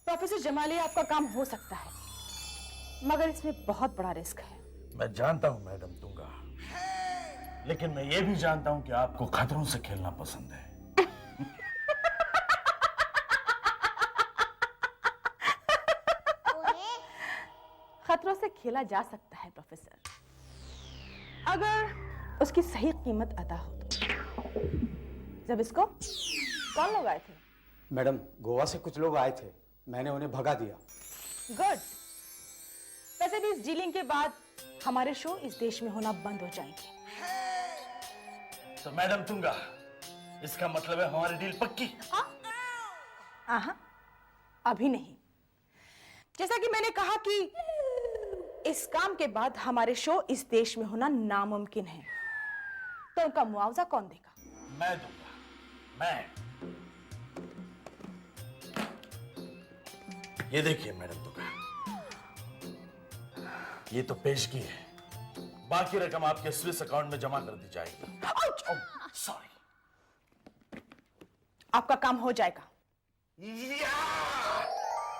Professor Jamali, आपका काम हो सकता है, मगर इसमें बहुत बड़ा रिस्क है। मैं जानता हूं मैडम तुंगा, लेकिन मैं ये भी जानता हूं कि आपको खतरों से खेलना पसंद है। खतरों से खेला जा सकता है प्रोफेसर, अगर उसकी सही कीमत अदा हो तो। जब इसको कौन लोग आए थे? मैडम, गोवा से कुछ लोग आए थे, मैंने उन्हें भगा दिया। गुड। वैसे भी इस डीलिंग के बाद हमारे शो इस देश में होना बंद हो जाएंगे। तो मैडम तुंगा, इसका मतलब है हमारी डील पक्की? हाँ, अभी नहीं। जैसा कि मैंने कहा कि इस काम के बाद हमारे शो इस देश में होना नामुमकिन है, तो उनका मुआवजा कौन देगा? मैं दूंगा, मैं। ये देखिए मैडम तुंगा, ये तो पेशगी है, बाकी रकम आपके स्विस अकाउंट में जमा कर दी जाएगी। सॉरी। आपका काम हो जाएगा।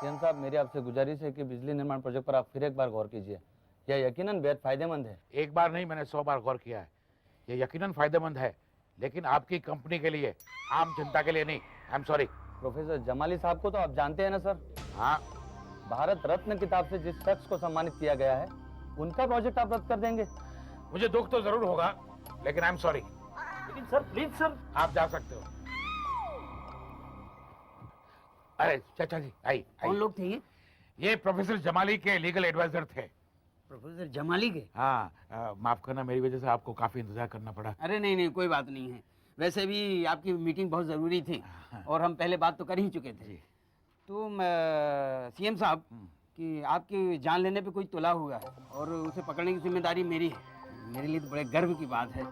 सीएम साहब, मेरी आपसे गुजारिश है कि बिजली निर्माण प्रोजेक्ट पर आप फिर एक बार गौर कीजिए। यह यकीनन बेहद फायदेमंद है। एक बार नहीं, मैंने 100 बार गौर किया है। यह यकीनन फायदेमंद है, लेकिन आपकी कंपनी के लिए, आम जनता के लिए नहीं। I am sorry. Professor Jamali साहब को तो आप जानते हैं ना सर? हाँ। भारत रत्न किताब से जिस शख्स को सम्मानित किया गया है, उनका प्रोजेक्ट आप रद्द कर देंगे? मुझे दुख तो जरूर होगा, लेकिन आई एम सॉरी। लेकिन सर प्लीज सर, आप जा सकते हो। अरे चाचा जी, आई। कौन लोग थे ये प्रोफेसर जमाली के लीगल एडवाइजर थे। प्रोफेसर जमाली के? हाँ, माफ करना, मेरी वजह से आपको काफी इंतजार करना पड़ा। अरे नहीं नहीं, कोई बात नहीं है। वैसे भी आपकी मीटिंग बहुत ज़रूरी थी और हम पहले बात तो कर ही चुके थे। तो सीएम साहब कि आपकी जान लेने पे कोई तुला हुआ है और उसे पकड़ने की जिम्मेदारी मेरी है। मेरे लिए तो बड़े गर्व की बात है।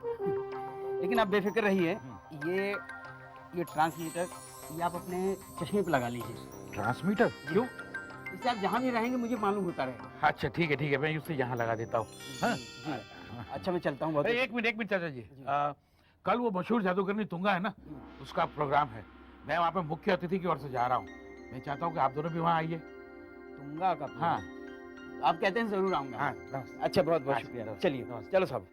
लेकिन आप बेफिक्र रहिए, ये ट्रांसमीटर ये आप अपने चश्मे पे लगा लीजिए। ट्रांसमीटर? क्यों? इससे आप जहाँ भी रहेंगे मुझे मालूम होता रहेगा। अच्छा ठीक है, मैं उससे यहाँ लगा देता हूँ। अच्छा मैं चलता हूँ। बहुत एक मिनट चाचा जी, कल वो मशहूर जादूगरनी तुंगा है ना, उसका प्रोग्राम है। मैं वहाँ पे मुख्य अतिथि की ओर से जा रहा हूँ। मैं चाहता हूँ कि आप दोनों भी वहाँ आइए। तुंगा का? हाँ। आप कहते हैं जरूर आऊँगा। हाँ। अच्छा, बहुत बहुत शुक्रिया। चलिए चलो साहब।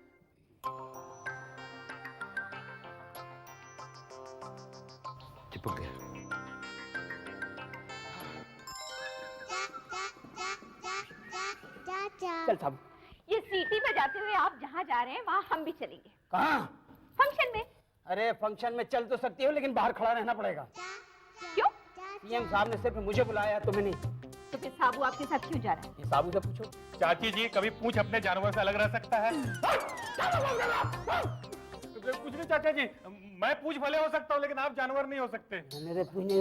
चिपक गया। चल साहब। ये सीटी बजाते हुए आप जहाँ जा रहे हैं वहाँ हम भी चलेंगे। कहाँ? फंक्शन में। अरे फंक्शन में चल तो सकती हो, लेकिन बाहर खड़ा रहना पड़ेगा। क्यों? सीएम साहब ने सिर्फ मुझे बुलाया, तुम्हें नहीं। तो फिर साबू आपके साथ क्यों जा रहा है? ये साबू से पूछो। चाची जी, कभी पूंछ अपने जानवर से अलग रह सकता है? कुछ नहीं चाचा जी, मैं पूंछ भले हो सकता हूँ, लेकिन आप जानवर नहीं हो सकते। मेरे पूछने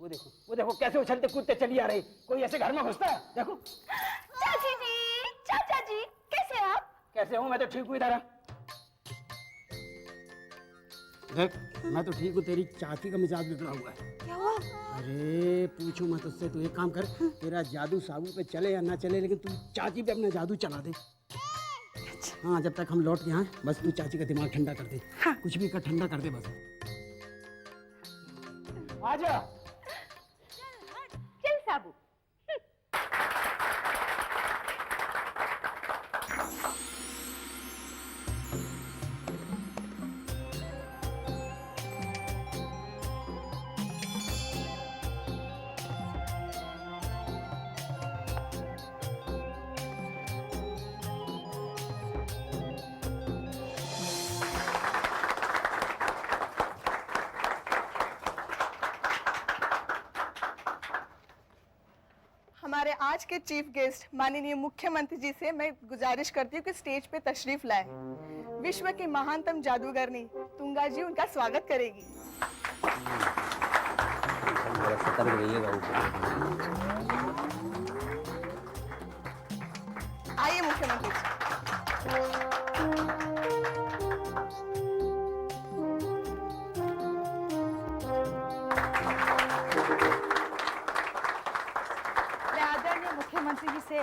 वो देखो कैसे उछलते कूदते चली आ रही। कोई ऐसे घर में घुसता है? देखो। चाची जी, चाचा जी, कैसे आप? कैसे हूँ? मैं तो ठीक हूँ। इधर देख, मैं तो ठीक हूँ। तेरी चाची का मिजाज बिगड़ा हुआ है। क्या हुआ? अरे पूछो मत उससे। तू एक काम कर, तेरा जादू साबू पे चले या ना चले, लेकिन तू चाची पे अपना जादू चला दे। हाँ, जब तक हम लौट के आए बस तू चाची का दिमाग ठंडा कर दे। हाँ। कुछ भी कर, ठंडा कर दे बस। आजा। चल साबू। हमारे आज के चीफ गेस्ट माननीय मुख्यमंत्री जी से मैं गुजारिश करती हूँ कि स्टेज पे तशरीफ लाए। विश्व की महानतम जादूगरनी तुंगा जी उनका स्वागत करेगी। आइए मुख्यमंत्री जी। मुख्यमंत्री जी से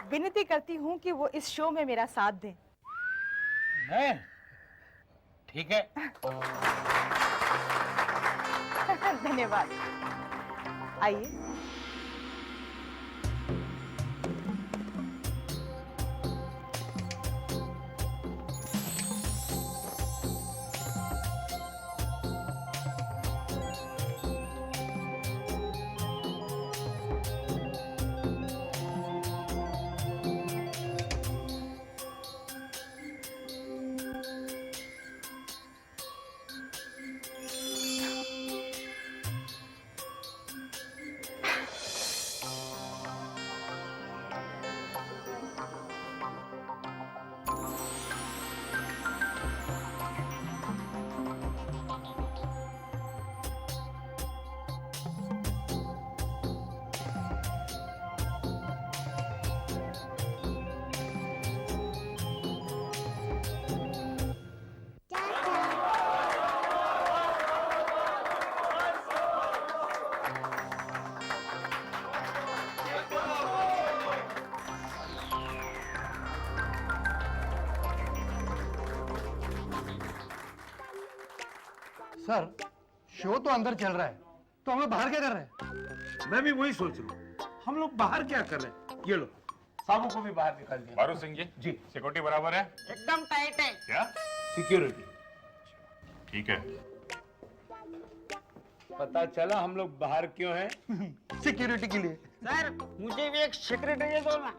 विनती करती हूँ कि वो इस शो में मेरा साथ दें। मैं? ठीक है। धन्यवाद। आइए। सर शो तो अंदर चल रहा है तो हम लोग बाहर क्या कर रहे हैं? मैं भी वही सोच रहा हूँ, हम लोग बाहर क्या कर रहे हैं? ये लो, साबू को भी बाहर निकाल दिया। बारू सिंह जी जी। सिक्योरिटी बराबर है एकदम टाइट है। क्या? सिक्योरिटी ठीक है। पता चला हम लोग बाहर क्यों हैं? सिक्योरिटी के लिए। सर मुझे भी एक सेक्रेटरी बोलना।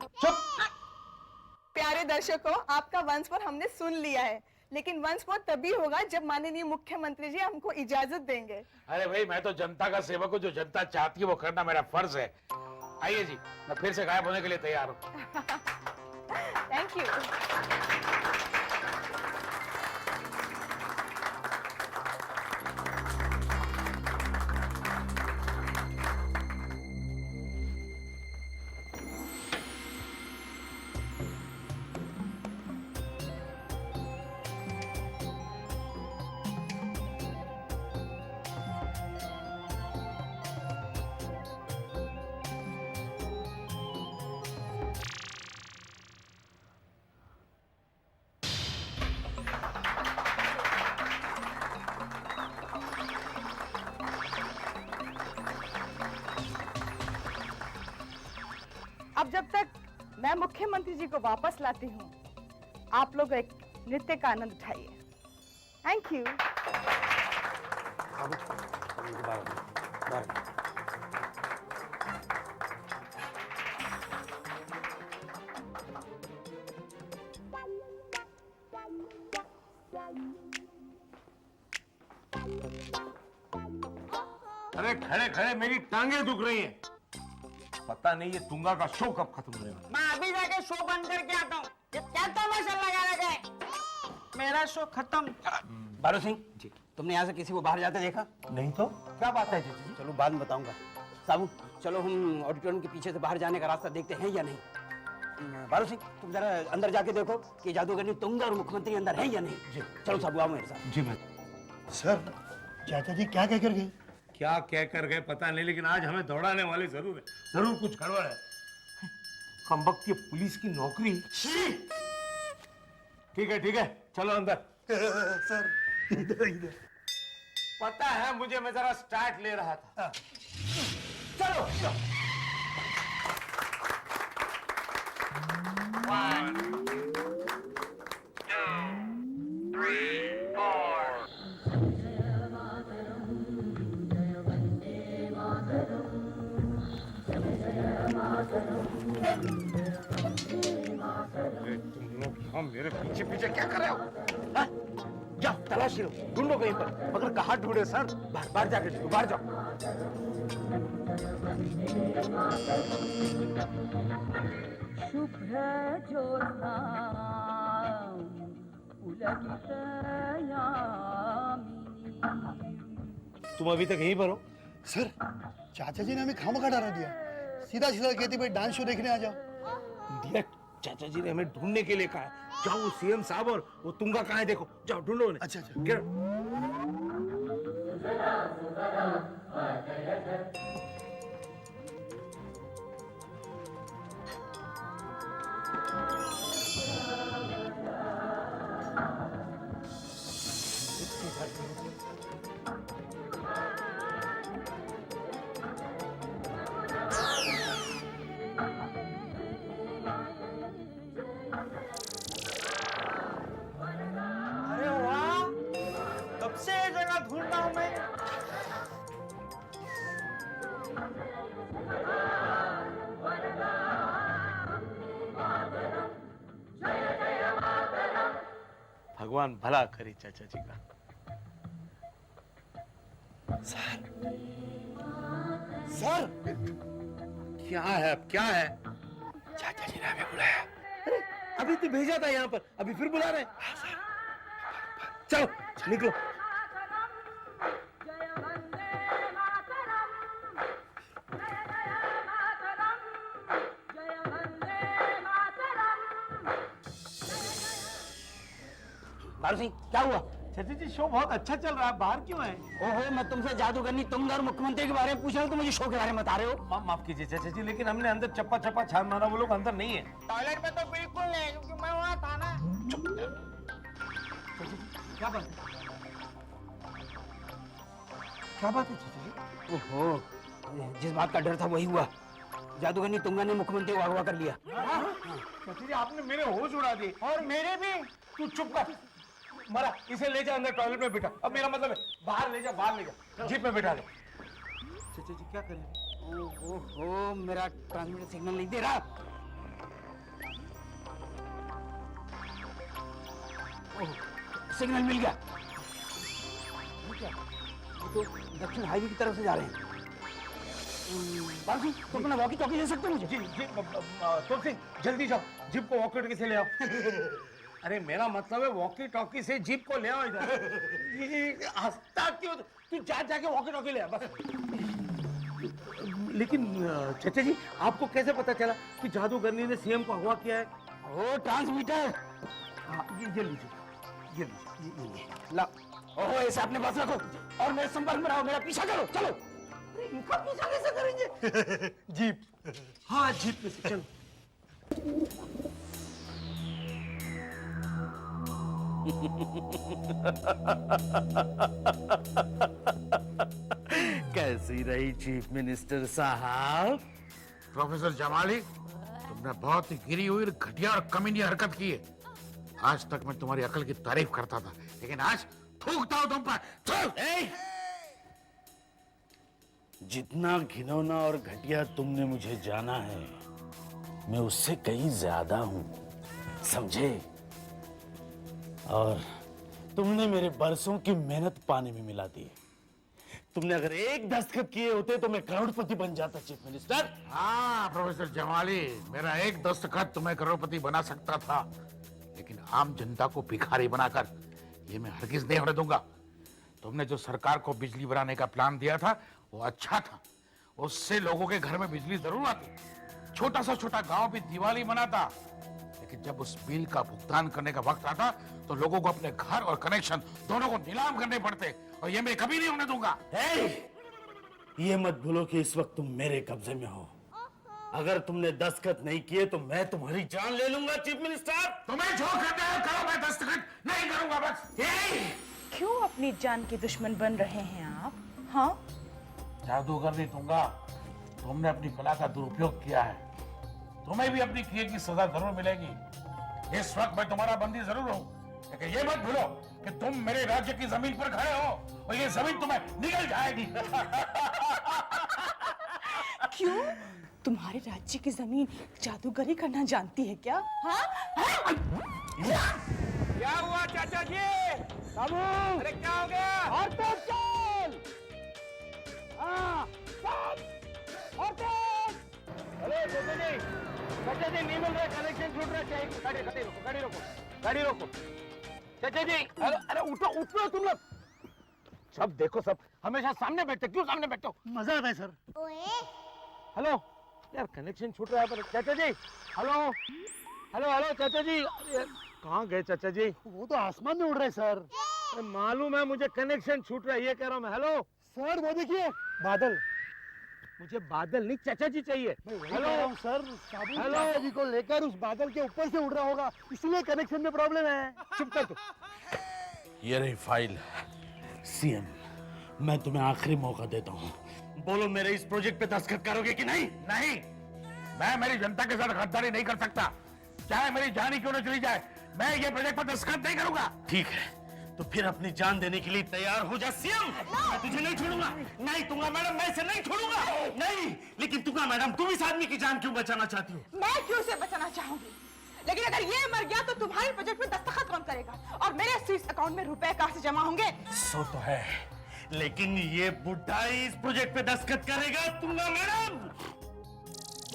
प्यारे दर्शकों, आपका वंश पर हमने सुन लिया है, लेकिन वंश पर तभी होगा जब माननीय मुख्यमंत्री जी हमको इजाजत देंगे। अरे भाई, मैं तो जनता का सेवक हूँ, जो जनता चाहती है वो करना मेरा फर्ज है। आइए जी, मैं फिर से गायब होने के लिए तैयार हूँ। Thank you. अब जब तक मैं मुख्यमंत्री जी को वापस लाती हूँ, आप लोग एक नृत्य का आनंद उठाइए। Thank you. अरे खड़े खड़े मेरी टांगे दुख रही हैं। पता नहीं ये तुंगा का शो कब खत्म होगा। मैं अभी जाके शो बंद करके आता हूँ। ये क्या तमाशा लगा रखा है? मेरा शो खत्म। बारू सिंह जी, तुमने यहाँ से किसी को बाहर जाते देखा? नहीं तो क्या बात है जी? चलो बाद में बताऊंगा। साबू चलो हम ऑडिटोरियम के पीछे से बाहर जाने का रास्ता देखते हैं या नहीं। बारू सिंह तुम जरा अंदर जाके देखो कि जादूगरनी तुंगा और मुख्यमंत्री अंदर है या नहीं। जी। चलो साबू आओ मेरे साथ। जी मैं सर चाचा जी क्या कह कर गए? क्या कह कर गए पता नहीं, लेकिन आज हमें दौड़ाने वाले जरूर है। जरूर कुछ गड़बड़ है। कमबख्त ये पुलिस की नौकरी। ठीक है चलो अंदर। सर इधर पता है मुझे, मैं जरा स्टार्ट ले रहा था। चलो तुम लोग यहाँ मेरे पीछे पीछे क्या कर रहे हो? हाँ? जाओ तलाशी लो, ढूंढो कहीं पर। मगर कहाँ ढूंढे सर? बाहर जाके ढूंढो, बाहर जाओ। शुभ्र ज्योत्स्ना उलगित यामिनी। तुम अभी तक यहीं पर हो? सर चाचा जी ने हमें खामखा डरा दिया। सीधा सीधा कहती भाई डांस शो देखने आ जाओ। दिया चाचा जी ने हमें ढूंढने के लिए कहा है। जाओ वो सीएम साहब और वो तुंगा कहाँ है देखो, जाओ ढूंढो उन्हें। अच्छा भगवान भला करे चाचा जी का। सर क्या है अब, क्या है? चाचा जी ने हमें बुलाया। अरे अभी तो भेजा था यहाँ पर, अभी फिर बुला रहे हैं। चलो निकलो। बारू सिंह, क्या हुआ? चाचा जी शो बहुत अच्छा चल रहा है, बाहर क्यों है? ओहो, मैं तुमसे जादूगरनी तुंगा और मुख्यमंत्री के बारे में पूछ रहा हूँ, तुम मुझे शो के बारे में बता रहे हो। माफ कीजिए चाचा जी, लेकिन हमने अंदर चप्पा चप्पा छान मारा, वो लोग अंदर नहीं है। टॉयलेट में तो बिल्कुल नहीं, क्योंकि मैं वहाँ था ना। क्या बात है? क्या बात है चाचा जी? ओहो, जिस बात का डर था वही हुआ। जादूगरनी तुंगा ने मुख्यमंत्री को अगवा कर लिया। चाचा जी आपने मेरे होश उड़ा दिए। और मेरे भी। तू चुप कर, मरा। इसे ले जा अंदर टॉयलेट में बिठा। अब मेरा मतलब है बाहर ले जा, बाहर ले जा, जीप में बिठा ले। चाचा जी क्या करें? ओहो, मेरा ट्रांसमीटर सिग्नल नहीं दे रहा। ओह, सिग्नल मिल गया। ये तो दक्षिण हाईवे की तरफ से जा रहे हैं। बाबू, तुम अपना वॉकी टॉकी दे सकते हो मुझे? जी जी, तुलसी सिंह जल्दी जाओ, जीप को वॉकी टॉकी से ले आओ। अरे मेरा मतलब है वॉकी टॉकी से जीप को ले आओ इधर। हंसता क्यों? तू जाके वॉकी टॉकी ले आ बस। लेकिन चाचा जी आपको कैसे पता चला कि जादूगरनी ने सीएम को अगवा किया है? ओ ट्रांसमीटर। हाँ, ये लीजिए, ये लीजिए। ला। ओहो, ऐसे अपने पास रखो और मेरे संपर्क में रहो, मेरा पीछा करो। चलो। इनका पीछा कैसे करेंगे? जीप। हाँ जीप में से चलो। कैसी रही चीफ मिनिस्टर साहब? प्रोफेसर जमाली, तुमने बहुत ही गिरी हुई घटिया और कमीनी हरकत की है। आज तक मैं तुम्हारी अकल की तारीफ करता था, लेकिन आज थूकता हूं तुम पर। जितना घिनौना और घटिया तुमने मुझे जाना है, मैं उससे कहीं ज्यादा हूं, समझे? और तुमने मेरे बरसों की मेहनत पानी में मिला दी। तुमने अगर एक दस्तखत किए होते तो मैं करोड़पति बन जाता चीफ मिनिस्टर। हाँ प्रोफेसर जमाली, मेरा एक दस्तखत तुम्हें करोड़पति बना सकता था, लेकिन आम जनता को भिखारी बनाकर ये मैं हरगिज नहीं होने दूंगा। तुमने जो सरकार को बिजली बनाने का प्लान दिया था वो अच्छा था, उससे लोगों के घर में बिजली जरूर आती, छोटा सा छोटा गांव भी दिवाली मनाता। लेकिन जब उस बिल का भुगतान करने का वक्त आता तो लोगों को अपने घर और कनेक्शन दोनों को नीलाम करने पड़ते, और ये मैं कभी नहीं होने दूंगा। ये मत भूलो कि इस वक्त तुम मेरे कब्जे में हो। अगर तुमने दस्तखत नहीं किए तो मैं तुम्हारी जान ले लूंगा चीफ मिनिस्टर। तुम्हें जो करना है करो, मैं दस्तखत नहीं करूंगा बस। क्यों अपनी जान के दुश्मन बन रहे हैं आप? हाँ, जादूगरनी तुंगा, तुमने अपनी कला का दुरुपयोग किया है, तुम्हें भी अपनी किए की सजा जरूर मिलेगी। इस वक्त मैं तुम्हारा बंदी जरूर हूँ, लेकिन ये मत भूलो कि तुम मेरे राज्य की जमीन पर खड़े हो और ये जमीन तुम्हें निगल जाएगी। क्यों? तुम्हारे राज्य की जमीन जादूगरी करना जानती है क्या? हाँ? क्या हुआ चाचा जी? बाबू, अरे क्या हो गया? और तो चल। हाँ, चल। और चल। अरे चाचा जी नहीं मिल रहा, कनेक्शन छूट रहा है। गाड़ी रोको। चाचा जी, अरे उठो तुम लोग। सब देखो, सब हमेशा सामने बैठते, क्यों सामने बैठते हो? मजा आता है सर। हेलो यार, कनेक्शन छूट रहा है पर चाचा जी। हेलो चाचा जी, कहाँ गए चाचा जी? वो तो आसमान में उड़ रहे सर। मालूम है मुझे, कनेक्शन छूट रहा है, ये कह रहा हूँ मैं। हेलो सर वो देखिए बादल। मुझे बादल नहीं, चाचा जी चाहिए। हेलो सर, हेलो जी को लेकर उस बादल के ऊपर से उड़ रहा होगा, इसलिए कनेक्शन में प्रॉब्लम है। चुप कर तू। ये रही फाइल। सीएम, मैं तुम्हें आखिरी मौका देता हूँ, बोलो मेरे इस प्रोजेक्ट पे दस्तखत करोगे कि नहीं? नहीं, मैं मेरी जनता के साथ गद्दारी नहीं कर सकता, चाहे मेरी जान ही क्यों न चली जाए। मैं ये प्रोजेक्ट पर दस्तखत नहीं करूंगा। ठीक है, तो फिर अपनी जान देने के लिए तैयार हो जा सीएम। मैं तुझे नहीं छोड़ूंगा। नहीं दूंगा मैडम, मैं इसे नहीं छोड़ूंगा। नहीं, लेकिन तुंगा मैडम, तुम इस आदमी की जान क्यों बचाना चाहती हो? मैं क्यों उसे बचाना चाहूंगी? लेकिन अगर ये मर गया तो तुम्हारे प्रोजेक्ट में दस्तखत कौन करेगा और मेरे स्विस अकाउंट में रुपए कहां से जमा होंगे? सो तो है, लेकिन ये बुढ़ा ही इस प्रोजेक्ट पे दस्तखत करेगा तुंगा मैडम।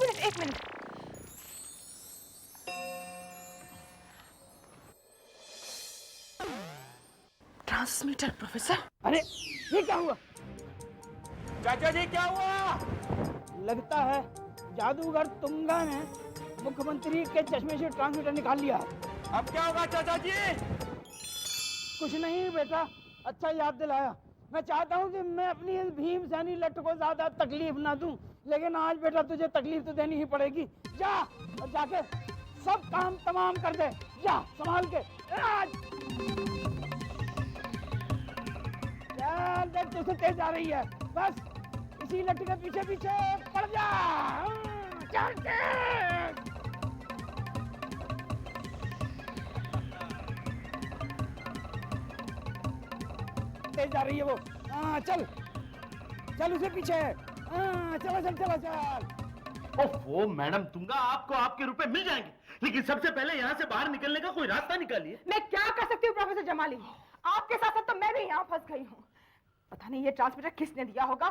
एक मिनट। Transmitter professor. अरे ये क्या हुआ? चाचा जी क्या हुआ? लगता है जादूगर तुंगा ने मुख्यमंत्री के चश्मे से ट्रांसमीटर निकाल लिया। अब क्या होगा चाचा जी? कुछ नहीं बेटा, अच्छा याद दिलाया। मैं चाहता हूँ कि मैं अपनी इस भीम सैनी लट्ट को ज्यादा तकलीफ ना दूं, लेकिन आज बेटा तुझे तकलीफ तो देनी ही पड़ेगी। जा और जाके सब काम तमाम कर दे। जा संभाल के। देख तुझसे तेज आ रही है, बस इसी लट्ट के पीछे पीछे पड़ जा। चल के। तेज जा रही है वो। हाँ चल चल उसे पीछे। हाँ चलो चल चलो चल। ओफो मैडम तुंगा, आपको आपके रुपए मिल जाएंगे, लेकिन सबसे पहले यहाँ से बाहर निकलने का कोई रास्ता निकालिए। मैं क्या कर सकती हूँ प्रोफेसर जमाली? आपके साथ साथ तो मैं भी यहाँ फंस गई हूँ। पता नहीं ये ट्रांसमीटर किसने दिया होगा,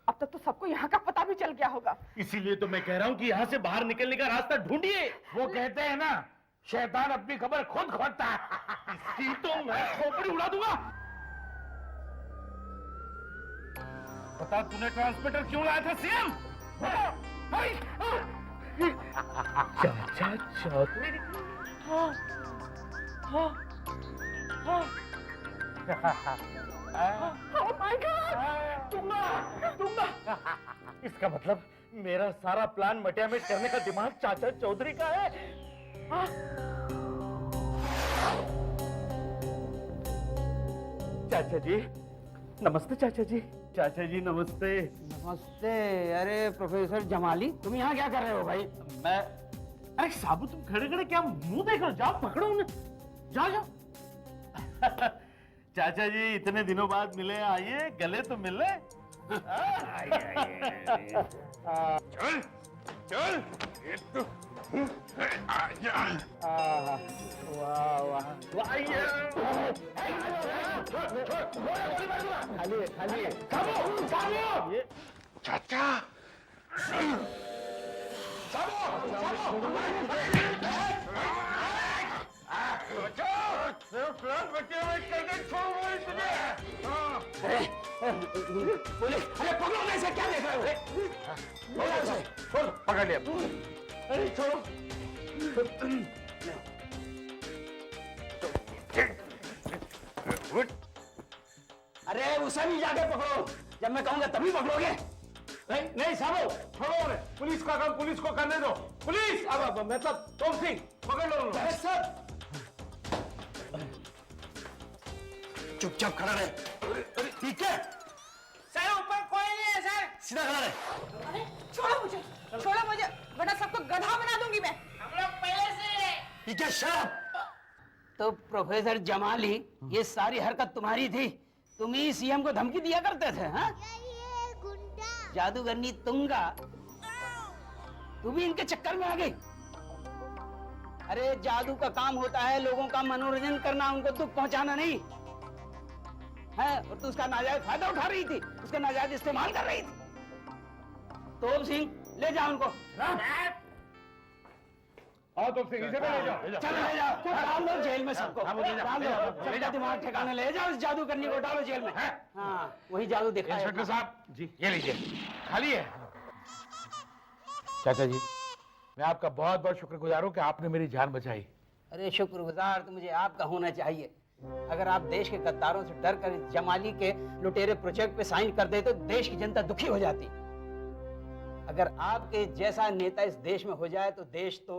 अब तक तो सबको यहाँ का पता भी चल गया होगा। इसीलिए तो मैं कह रहा हूँ कि यहाँ से बाहर निकलने का रास्ता ढूंढिए। वो कहते हैं ना, शैतान अपनी खबर खुद खोजता है। इसकी तो मैं खोपड़ी उड़ा दूंगा। बता तूने ट्रांसमीटर क्यों लाया था सीएम? चाचा Chaudhary. Oh my God! Tunga इसका मतलब मेरा सारा प्लान मटिया में करने का दिमाग चाचा चौधरी का है। चाचा जी नमस्ते। चाचा जी नमस्ते। नमस्ते। अरे प्रोफेसर जमाली, तुम यहाँ क्या कर रहे हो भाई? मैं अरे साबू तुम खड़े खड़े क्या मुंह देख रहे हो? जाओ पकड़ो उन्हें, जाओ जाओ। चाचा जी इतने दिनों बाद मिले, आइए गले तो मिले। चल चल ये तो वाह वाह खाली ये चाचा अरे पकड़ो, मैं इसे क्या देख रहे हो? छोड़, पकड़ लिया। अरे छोड़ो। अरे उसे भी जाके पकड़ो, जब मैं कहूंगा तभी पकड़ोगे। नहीं साहब, छोड़ो उन्हें। पुलिस का काम पुलिस को करने दो। पुलिस अब मतलब तोम सिंह पकड़ लो उन्हें। सर चुपचाप खड़ा रहे, ठीक है? सर ऊपर कोई नहीं है सर। सीधा खड़ा रहे। अरे छोड़ो मुझे, वरना सबको गधा बना दूंगी मैं। हम लोग पहले से। ठीक है शराब। तो प्रोफेसर जमाली, ये सारी हरकत तुम्हारी थी? तुम ही सीएम को धमकी दिया करते थे? हाँ? जादूगरनी तुंगा, तू भी इनके चक्कर में आ गई? अरे जादू का काम होता है लोगों का मनोरंजन करना, उनको दुख पहुंचाना नहीं है। और तू उसका नाजायज फायदा उठा रही थी, उसका नाजायज इस्तेमाल कर रही थी। तोप सिंह ले जाओ उनको। आओ तो सिंह, इसे भी ले जाओ। चलो ले जाओ, डाल दो जेल में सबको। डाल दो, सबका दिमाग ठिकाने ले जाओ, इस जादूगरनी को डालो जेल में। हाँ वही जादू दिखा है। इंस्पेक्टर साहब जी, ये लीजिए, खाली है। चाचा जी मैं आपका बहुत बहुत शुक्रगुजार हूँ कि आपने मेरी जान बचाई। अरे शुक्रगुजार तो मुझे आपका होना चाहिए। अगर आप देश के गद्दारों से डर कर इस जमाली के लुटेरे प्रोजेक्ट पे साइन कर दे तो देश की जनता दुखी हो जाती। अगर आपके जैसा नेता इस देश में हो जाए तो देश तो